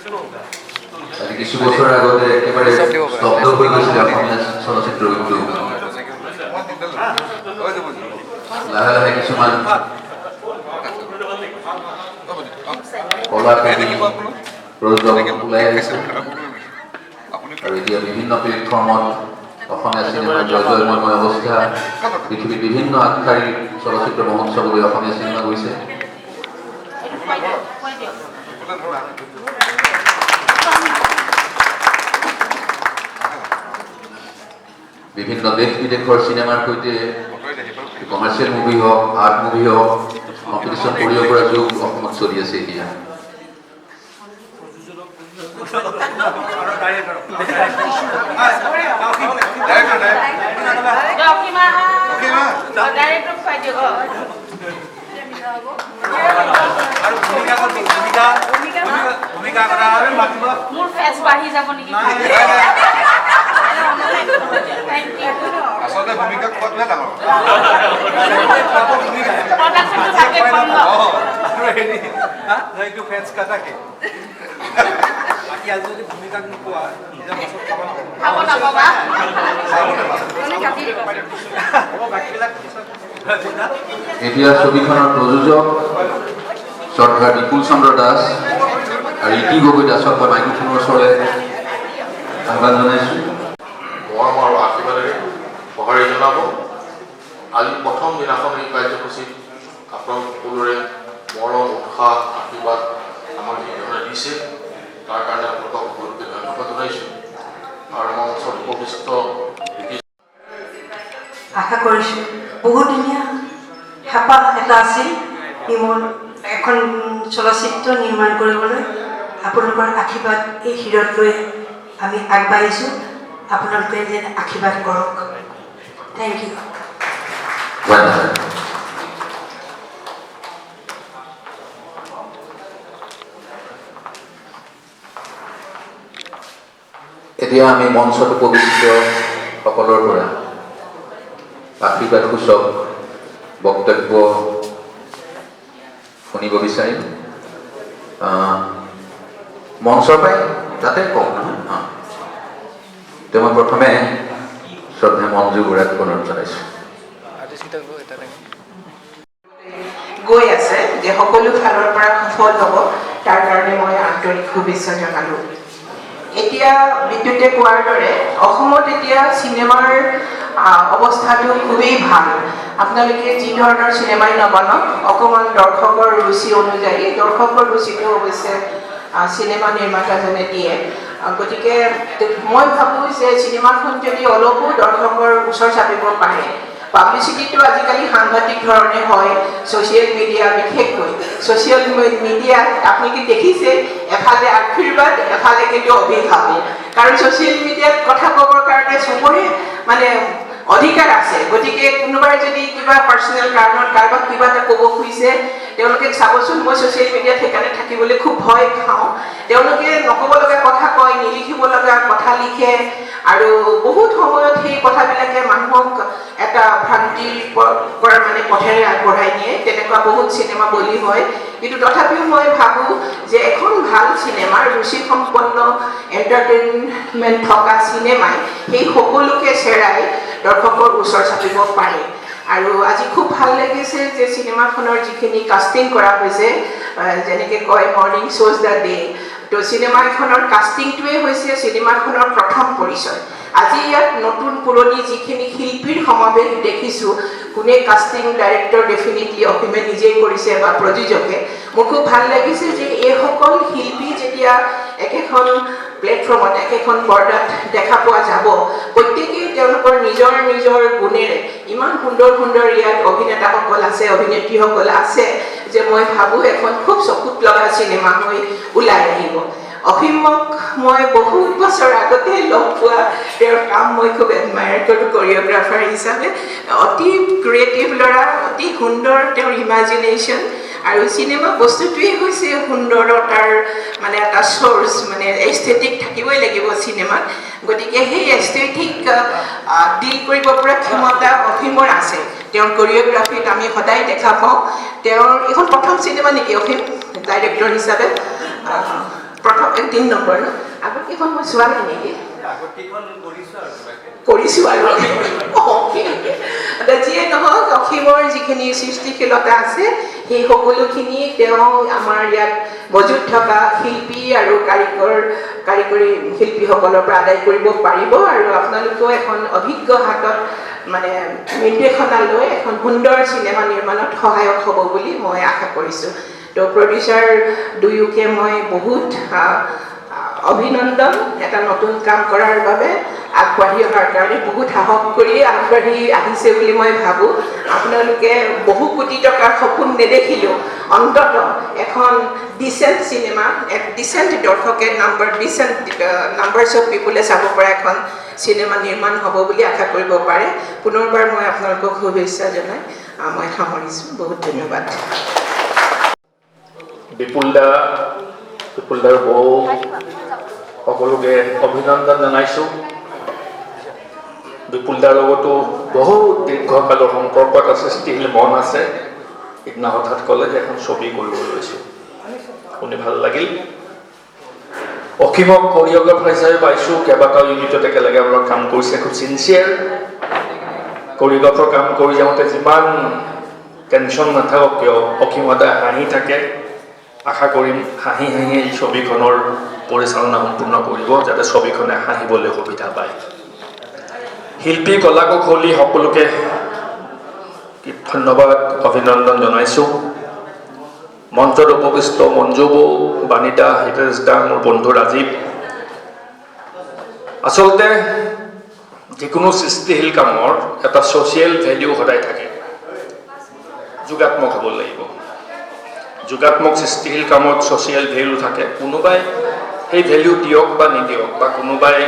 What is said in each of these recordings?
কিছু বছৰ আগতে একেবাৰে স্তব্ধ হয়ে গৈছিল অসমীয়া চলচ্চিত্ৰ উদ্যোগ। লাহে লাহে কিছুমান কলাকাৰী প্ৰযোজক ওলাই আহিছে আৰু এতিয়া বিভিন্ন প্লেটফৰ্মত অসমীয়া চিনেমাৰ জয়ময় অৱস্থা, পৃথিৱীৰ বিভিন্ন আগশাৰীৰ চলচ্চিত্ৰ মহোৎসৱলৈ অসমীয়া চিনেমা গৈছে। বিভিন্ন দেশ বিদেশৰ চিনেমাৰ সৈতে কমাৰ্চিয়েল মুভি হওক, আৰ্ট মুভি হওক, কম্পিটিশ্যন কৰিব পৰা যুগ অসমত চলি আছে এতিয়া। আচলতে ভূমিকা ক'তহে ডাঙৰ ফেন্স কাটাকে বাকী আজি যদি ভূমিকা নোপোৱা এতিয়া ছবিখনৰ প্ৰযোজক শ্ৰদ্ধাৰ বিপুল চন্দ্ৰ দাস আৰু ইতি গগৈ দাসক মই মাইক্ৰফোনৰ ওচৰলৈ আহ্বান জনাইছোঁ। মৰম আৰু আশীৰ্বাদেৰে সঁহাৰি জনাব। আজি প্ৰথম দিনাখন এই কাৰ্যসূচীত আপোনালোক সকলোৰে মৰম, উৎসাহ, আশীৰ্বাদ আমাক যিধৰণে দিছে তাৰ কাৰণে আপোনালোকক সকলোকে ধন্যবাদ জনাইছোঁ। আৰু আমাৰ ওচৰত উপবিষ্ট আশা কৰিছোঁ বহুত ধুনীয়া হেঁপাহ এটা আছিল মোৰ এখন চলচ্চিত্ৰ নিৰ্মাণ কৰিবলৈ। আপোনালোকৰ আশীৰ্বাদ এই শিৰত লৈ আমি আগবাঢ়িছোঁ। আপোনালোকে যেন আশীৰ্বাদ কৰক। Thank you. এতিয়া আমি মঞ্চত উপবিষ্ট সকলৰ পৰা আশীৰ্বাদসূচক বক্তব্য শুনিব বিচাৰিম। মঞ্চৰ পৰাই তাতে কওক নহয়। মই প্ৰথমে শ্ৰদ্ধা মঞ্জু বুঢ়াক অনুৰোধ জনাইছোঁ। গৈ আছে যে সকলো ফালৰ পৰা সফল হ'ব, তাৰ কাৰণে মই আন্তৰিক শুভেচ্ছা জনালোঁ। এতিয়া বিদ্যুতে কোৱাৰ দৰে অসমত এতিয়া চিনেমাৰ অৱস্থাটো খুবেই ভাল। আপোনালোকে যি ধৰণৰ চিনেমাই নবনাওক, অকণমান দৰ্শকৰ ৰুচি অনুযায়ী, দৰ্শকৰ ৰুচিটো অৱশ্যে চিনেমা নিৰ্মাতাজনে দিয়ে। গতিকে মই ভাবোঁ যে চিনেমাখন যদি অলপো দৰ্শকৰ ওচৰ চাপিব পাৰে, পাব্লিচিটিটো আজিকালি সাংঘাতিক ধৰণে হয় ছ'চিয়েল মিডিয়া, বিশেষকৈ ছ'চিয়েল মিডিয়াত আপোনালোকে দেখিছে এফালে আশীৰ্বাদ, এফালে কিন্তু অভিভাৱক। কাৰণ ছ'চিয়েল মিডিয়াত কথা ক'বৰ কাৰণে চবৰে মানে অধিকাৰ আছে। গতিকে কোনোবাই যদি কিবা পাৰ্চনেল কাৰণত কাৰোবাক কিবা এটা ক'ব খুজিছে, তেওঁলোকে চাবচোন, মই ছ'চিয়েল মিডিয়াত সেইকাৰণে থাকিবলৈ খুব ভয় খাওঁ। তেওঁলোকে নক'ব লগা কথা কয়, নিলিখিব লগা কথা লিখে, আৰু বহুত সময়ত সেই কথাবিলাকে মানুহক এটা ভ্ৰান্তিৰ পৰা মানে পথেৰে আগবঢ়াই নিয়ে। তেনেকুৱা বহুত চিনেমা বলি হয়। কিন্তু তথাপিও মই ভাবোঁ যে এখন ভাল চিনেমাৰ ৰুচিসম্পন্ন এণ্টাৰটেইনমেণ্ট থকা চিনেমাই সেই সকলোকে চেৰাই দৰ্শকৰ ওচৰ চাপিব পাৰে। আৰু আজি খুব ভাল লাগিছে যে চিনেমাখনৰ যিখিনি কাষ্টিং কৰা হৈছে, যেনেকৈ কয় মৰ্ণিং শ্ব'জ দ্য ডে, তো চিনেমা এখনৰ কাষ্টিংটোৱে হৈছে চিনেমাখনৰ প্ৰথম পৰিচয়। আজি ইয়াত নতুন পুৰণি যিখিনি শিল্পীৰ সমাৱেশ দেখিছোঁ, কোনে কাষ্টিং ডাইৰেক্টৰ ডেফিনেটলি অসীমে নিজেই কৰিছে বা প্ৰযোজকে। মোৰ খুব ভাল লাগিছে যে এইসকল শিল্পী যেতিয়া একেখন প্লেটফৰ্মত, একেখন পৰ্দাত দেখা পোৱা যাব, প্ৰত্যেকেই তেওঁলোকৰ নিজৰ নিজৰ গুণেৰে ইমান সুন্দৰ সুন্দৰ ইয়াত অভিনেতাসকল আছে, অভিনেত্ৰীসকল আছে, যে মই ভাবোঁ এখন খুব চকুত লগা চিনেমা হৈ ওলাই আহিব। অসীমক মই বহুত বছৰ আগতে লগ পোৱা, তেওঁৰ কাম মই খুব এডমায়াৰ কৰোঁ কৰিঅ'গ্ৰাফাৰ হিচাপে। অতি ক্ৰিয়েটিভ ল'ৰা, অতি সুন্দৰ তেওঁৰ ইমাজিনেশ্যন। আৰু চিনেমা বস্তুটোৱেই হৈছে সুন্দৰতাৰ মানে এটা চ'ৰ্চ, মানে এস্থেটিক থাকিবই লাগিব চিনেমাত। গতিকে সেই এস্থেটিক ডিল কৰিব পৰা ক্ষমতা অসীমৰ আছে। তেওঁৰ কৰিঅ'গ্ৰাফিত আমি সদায় দেখা পাওঁ। তেওঁৰ এইখন প্ৰথম চিনেমা নেকি অসীম ডাইৰেক্টৰ হিচাপে? প্ৰথম 3 নম্বৰ ন আগত কেইখন মই চোৱা নাই নেকি আগতকেইখন কৰিছোঁ আৰু কিবাকে। কৰিছোঁ আৰু যিয়ে নহওক অসীমৰ যিখিনি সৃষ্টিশীলতা আছে সেই সকলোখিনি তেওঁ আমাৰ ইয়াত মজুত থকা শিল্পী আৰু কাৰিকৰী শিল্পীসকলৰ পৰা আদায় কৰিব পাৰিব আৰু আপোনালোকেও এখন অভিজ্ঞ হাতত মানে নিৰ্দেশনা লৈ এখন সুন্দৰ চিনেমা নিৰ্মাণত সহায়ক হ'ব বুলি মই আশা কৰিছোঁ তো প্ৰডিউচাৰ দুয়োকে মই বহুত অভিনন্দন এটা নতুন কাম কৰাৰ বাবে আগবাঢ়ি অহাৰ কাৰণে বহুত সাহস কৰি আগবাঢ়ি আহিছে বুলি মই ভাবোঁ আপোনালোকে বহু কোটি টকাৰ সপোন নেদেখিলেও অন্তত এখন ডিচেণ্ট চিনেমা ডিচেণ্ট দৰ্শকে নাম্বাৰছ অফ পিপুলে চাব পৰা এখন চিনেমা নিৰ্মাণ হ'ব বুলি আশা কৰিব পাৰে পুনৰবাৰ মই আপোনালোকক শুভেচ্ছা জনাই মই সামৰিছোঁ বহুত ধন্যবাদ বিপুলদাৰ বৌ সকলোকে অভিনন্দন জনাইছোঁ বিপুলদাৰ লগতো বহুত দীৰ্ঘকালৰ সম্পৰ্কত আছে ষ্টিল মন আছে সিদিনা হঠাৎ ক'লে যে এখন ছবি কৰিব লৈছোঁ শুনি ভাল লাগিল অসীমক কৰিঅ'গ্ৰাফাৰ হিচাপে পাইছোঁ কেইবাটাও ইউনিটত একেলগে আমাৰ কাম কৰিছে খুব চিনচিয়াৰ কৰিঅ'গ্ৰাফাৰ কাম কৰি যাওঁতে যিমান টেনশ্যন নাথাকক কিয় অসীম সদায় হাঁহি থাকে আশা কৰিম হাঁহি হাঁহি এই ছবিখনৰ পৰিচালনা সম্পূৰ্ণ কৰিব যাতে ছবিখনে হাঁহিবলৈ সুবিধা পায় শিল্পী কলা কৌশলী সকলোকে ধন্যবাদ অভিনন্দন জনাইছোঁ মঞ্চত উপবিষ্ট মঞ্জু বৌ বাণিতা হিতেশ দা মোৰ বন্ধু ৰাজীৱ আচলতে যিকোনো সৃষ্টিশীল কামৰ এটা ছ'চিয়েল ভেলিউ সদায় থাকে যোগাত্মক হ'ব লাগিব যোগাত্মক সৃষ্টিশীল কামত ছ'চিয়েল ভেলিউ থাকে কোনোবাই সেই ভেলিউ দিয়ক বা নিদিয়ক বা কোনোবাই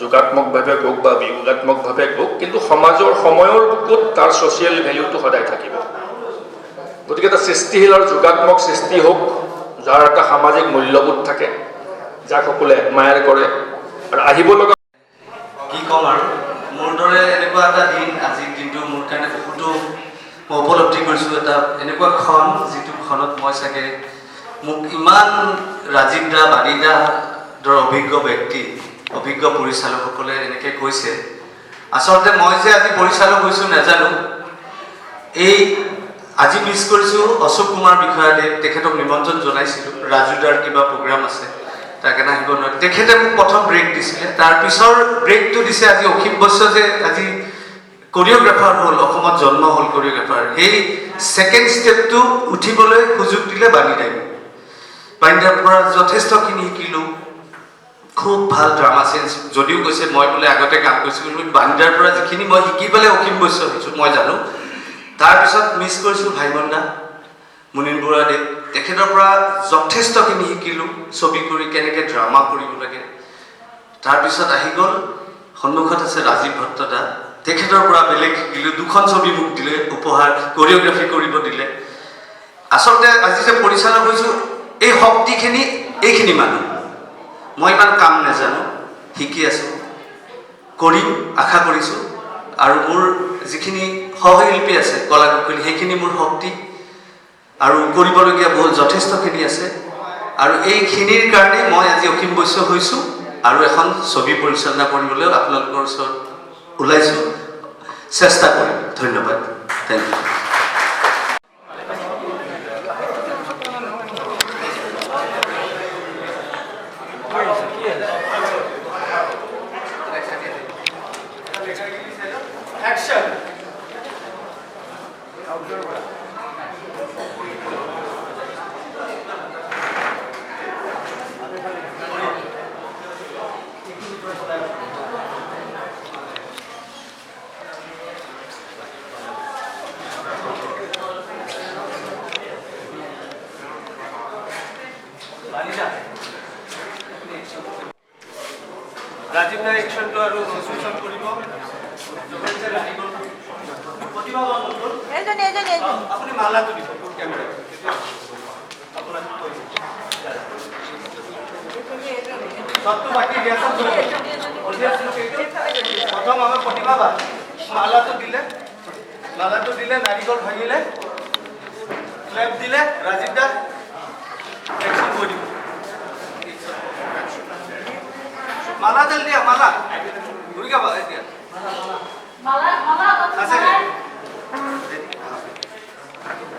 যোগাত্মকভাৱে কওক বা বিয়োগাত্মকভাৱে কওক কিন্তু সমাজৰ সময়ৰ বুকুত তাৰ ছ'চিয়েল ভেলিউটো সদায় থাকিব গতিকে এটা সৃষ্টিশীল আৰু যোগাত্মক সৃষ্টি হওক যাৰ এটা সামাজিক মূল্যবোধ থাকে যাক সকলোৱে এডমায়াৰ কৰে আৰু আহিব লগা কি ক'ম আৰু মোৰ দৰে এনেকুৱা এটা দিন আজিৰ দিনটো মোৰ কাৰণে বহুতো মই উপলব্ধি কৰিছোঁ এটা এনেকুৱা ক্ষণ যিটো ক্ষণত মই চাগে মোক ইমান ৰাজীৱ দা বাণীদা দৰে অভিজ্ঞ ব্যক্তি অভিজ্ঞ পৰিচালকসকলে এনেকৈ কৈছে আচলতে মই যে আজি পৰিচালক হৈছোঁ নাজানো এই আজি মিছ কৰিছোঁ অশোক কুমাৰ বিষয়াদেৱ তেখেতক নিমন্ত্ৰণ জনাইছিলোঁ ৰাজুদাৰ কিবা প্ৰগ্ৰাম আছে তাৰ কাৰণে আহিব নোৱাৰে তেখেতে মোক প্ৰথম ব্ৰেক দিছিলে তাৰ পিছৰ ব্ৰেকটো দিছে আজি অসীম বৈশ্য যে আজি কৰিঅ'গ্ৰাফাৰ হ'ল অসমত জন্ম হ'ল কৰিঅ'গ্ৰাফাৰ সেই ছেকেণ্ড ষ্টেপটো উঠিবলৈ সুযোগ দিলে বাণীদাৰ পৰা যথেষ্টখিনি শিকিলোঁ খুব ভাল ড্ৰামা চেঞ্চ যদিও কৈছে মই বোলে আগতে কাম কৰিছিলোঁ কিন্তু বাণীদাৰ পৰা যিখিনি মই শিকি পেলাই অসীম বৈশ্য হৈছোঁ মই জানো তাৰপিছত মিছ কৰিছোঁ ভাইমন দা মুনীন বৰুৱাদেৱ তেখেতৰ পৰা যথেষ্টখিনি শিকিলোঁ ছবি কৰি কেনেকৈ ড্ৰামা কৰিব লাগে তাৰপিছত আহি গ'ল সন্মুখত আছে ৰাজীৱ ভট্ট দা তেখেতৰ পৰা বেলেগ শিকিলোঁ দুখন ছবি মোক দিলে উপহাৰ কৰিঅ'গ্ৰাফি কৰিব দিলে আচলতে আজি যে পৰিচালক হৈছোঁ এই শক্তিখিনি এইখিনি মানুহ মই ইমান কাম নাজানো শিকি আছোঁ কৰিম আশা কৰিছোঁ আৰু মোৰ যিখিনি সহশিল্পী আছে কলা কৌশলী সেইখিনি মোৰ শক্তি আৰু কৰিবলগীয়া বহুত যথেষ্টখিনি আছে আৰু এইখিনিৰ কাৰণে মই আজি অসীম বৈশ্য হৈছোঁ আৰু এখন ছবি পৰিচালনা কৰিবলৈ আপোনালোকৰ ওচৰত ওলাইছোঁ চেষ্টা কৰিম ধন্যবাদ থেংক ইউ ৰাজীৱ দাই একশ্যনটো আৰু চিচুৱেশ্যন কৰিব আপুনি মালাটো দিব কেমেৰা সবটো বাকী ৰিহাৰ্চেল প্ৰথম আমাৰ প্ৰতিভা বা মালাটো দিলে নাৰিকল ভাঙিলে ক্লেপ দিলে ৰাজীৱ দা একশ্যন কৰি দিব মালা জলদি মালা ঘুৰি গাবা এতিয়া আছে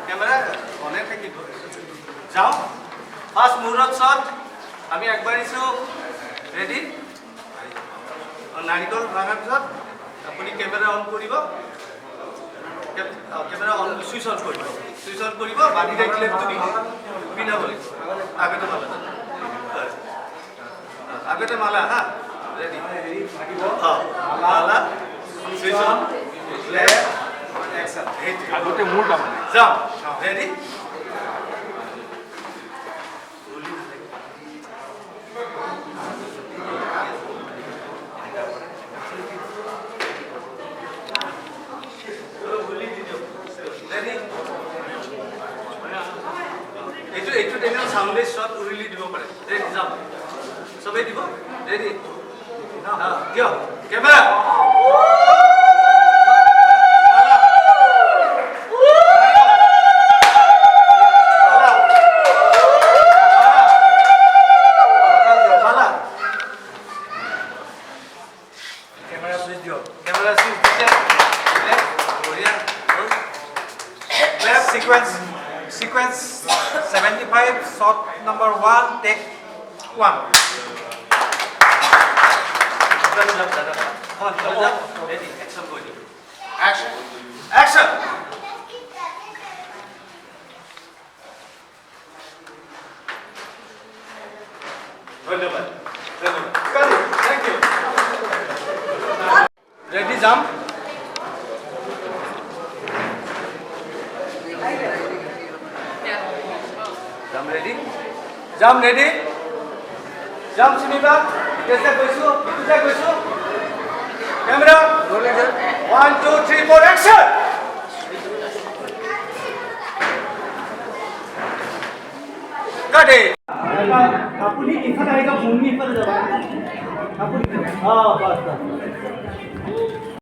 ক্যামেৰা অনেক থাকিব যাও ফাৰ্স্ট মুহূৰ্ত শট আমি আগবাঢ়িছো ৰেডি নাৰিকল ভাঙাৰ পিছত আপুনি কেমেৰা অন কৰিব কেমেৰা অন সুইচ অন কৰিব বান্ধি থাকিলে তুমি পিন্ধাব লাগিব আগতে মালা হা ready Mala switch on play action আগতে মূৰটা মানে যাও ৰেডি এইটো টেনৰ সাউন্ডে শট উৰিলি দিব পাৰে ৰেডি যাও সবে দিব ৰেডি দিও ক্যামেরা ক্যামেরা সুইচ দিও ক্যামেরা সুইচ দিতে বঢ়িয়া clap Sequence 75, shot number 1, take 1. Ready, action go. Action. Action. ধন্যবাদ thank you ready jump Jump ready? Jump Simiba. कैसे कैसो? कितना कैसो? Camera. 1, 2, 3, 4, action. Cut it. আপুনি ইফালে আহিবা ভূমি ইফালে যাবা আপুনি বস